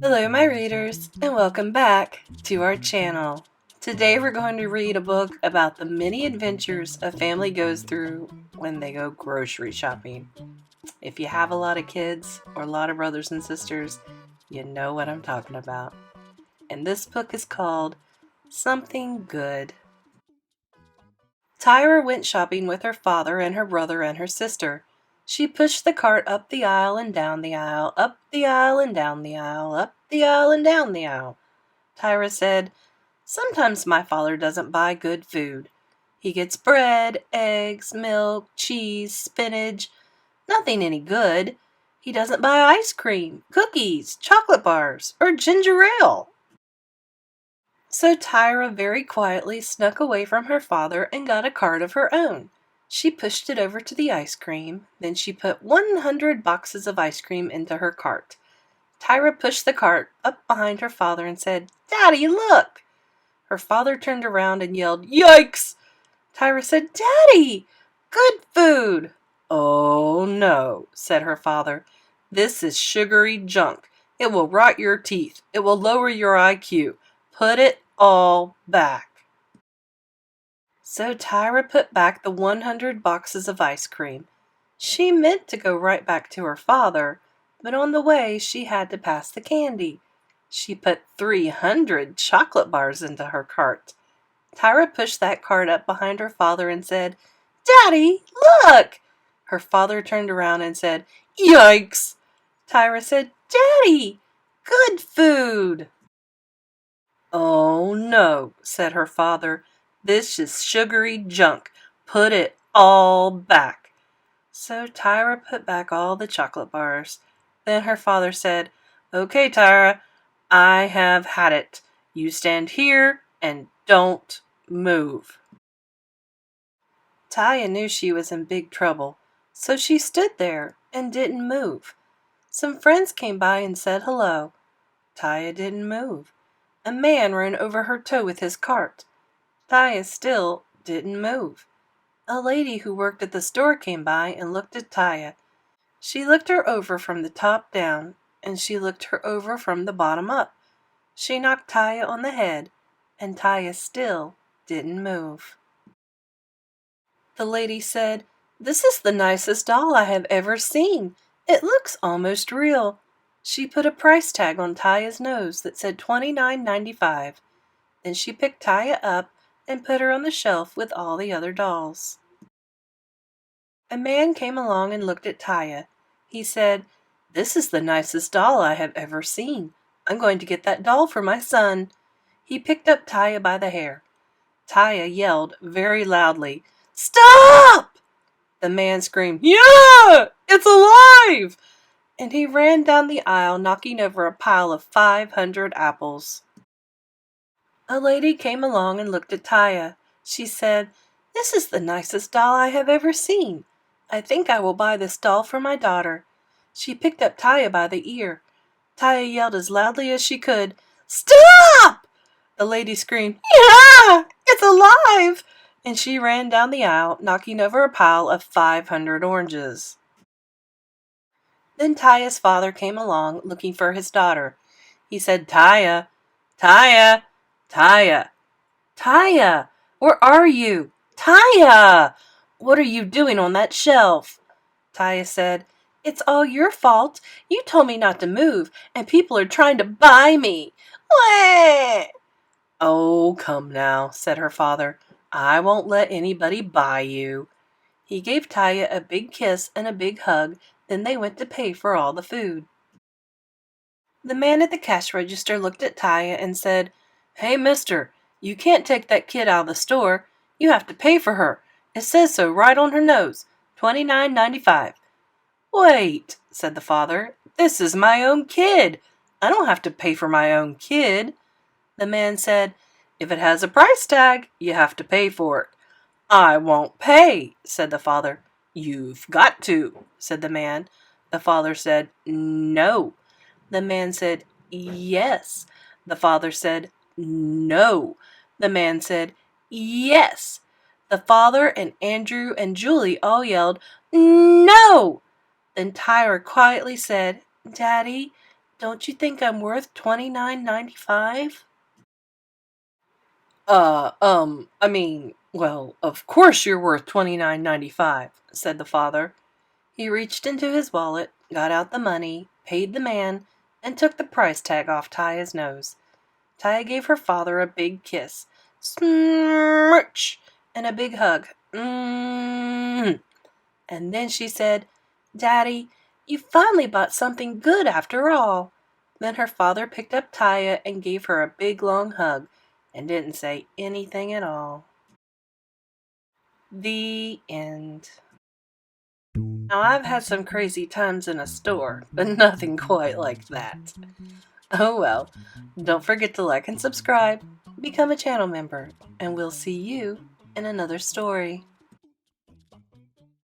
Hello, my readers, and welcome back to our channel. Today we're going to read a book about the many adventures a family goes through when they go grocery shopping. If you have a lot of kids or a lot of brothers and sisters, you know what I'm talking about. And this book is called Something Good. Tyra went shopping with her father and her brother and her sister. She pushed the cart up the aisle and down the aisle, up the aisle and down the aisle, up the aisle and down the aisle. Tyra said, "Sometimes my father doesn't buy good food. He gets bread, eggs, milk, cheese, spinach, nothing any good. He doesn't buy ice cream, cookies, chocolate bars, or ginger ale." So Tyra very quietly snuck away from her father and got a cart of her own. She pushed it over to the ice cream. Then she put 100 boxes of ice cream into her cart. Tyra pushed the cart up behind her father and said, "Daddy, look!" Her father turned around and yelled, "Yikes!" Tyra said, "Daddy, good food." "Oh no," said her father. "This is sugary junk. It will rot your teeth. It will lower your IQ. Put it all back." So Tyra put back the 100 boxes of ice cream. She meant to go right back to her father, but on the way she had to pass the candy. She put 300 chocolate bars into her cart. Tyra pushed that cart up behind her father and said, "Daddy, look!" Her father turned around and said, "Yikes!" Tyra said, "Daddy, good food." "Oh no," said her father. "This is sugary junk. Put it all back." So Tyra put back all the chocolate bars. Then her father said, "Okay, Tyra, I have had it. You stand here and don't move." Tyya knew she was in big trouble, so she stood there and didn't move. Some friends came by and said hello. Tyya didn't move. A man ran over her toe with his cart. Tyya still didn't move. A lady who worked at the store came by and looked at Tyya. She looked her over from the top down, and she looked her over from the bottom up. She knocked Tyya on the head, and Tyya still didn't move. The lady said, "This is the nicest doll I have ever seen. It looks almost real." She put a price tag on Tyya's nose that said $29.95. Then she picked Tyya up and put her on the shelf with all the other dolls. A man came along and looked at Tyya. He said, "This is the nicest doll I have ever seen. I'm going to get that doll for my son." He picked up Tyya by the hair. Tyya yelled very loudly, "Stop!" The man screamed, "Yeah! It's alive!" And he ran down the aisle, knocking over a pile of 500 apples. A lady came along and looked at Tyya. She said, "This is the nicest doll I have ever seen. I think I will buy this doll for my daughter." She picked up Tyya by the ear. Tyya yelled as loudly as she could, "Stop!" The lady screamed, "Yeah! It's alive!" And she ran down the aisle, knocking over a pile of 500 oranges. Then Tyya's father came along, looking for his daughter. He said, "Tyya, Tyya, Tyya, Tyya, where are you? Tyya! What are you doing on that shelf?" Tyya said, "It's all your fault. You told me not to move, and people are trying to buy me. Wah!" "Oh, come now," said her father. "I won't let anybody buy you." He gave Tyya a big kiss and a big hug. Then they went to pay for all the food. The man at the cash register looked at Tyya and said, "Hey, mister, you can't take that kid out of the store. You have to pay for her. It says so right on her nose, $29.95. "Wait," said the father. "This is my own kid. I don't have to pay for my own kid." The man said, "If it has a price tag, you have to pay for it." "I won't pay," said the father. "You've got to," said the man. The father said, "No." The man said, "Yes." The father said, "No." The man said, "Yes." The father and Andrew and Julie all yelled, "No!" Then Tyra quietly said, "Daddy, don't you think I'm worth $29.95? Well, of course you're worth $29.95, said the father. He reached into his wallet, got out the money, paid the man, and took the price tag off Tyya's nose. Tyya gave her father a big kiss, smirch, and a big hug. And then she said, "Daddy, you finally bought something good after all." Then her father picked up Tyya and gave her a big long hug and didn't say anything at all. The end. Now, I've had some crazy times in a store, but nothing quite like that. Oh well, don't forget to like and subscribe, become a channel member, and we'll see you in another story.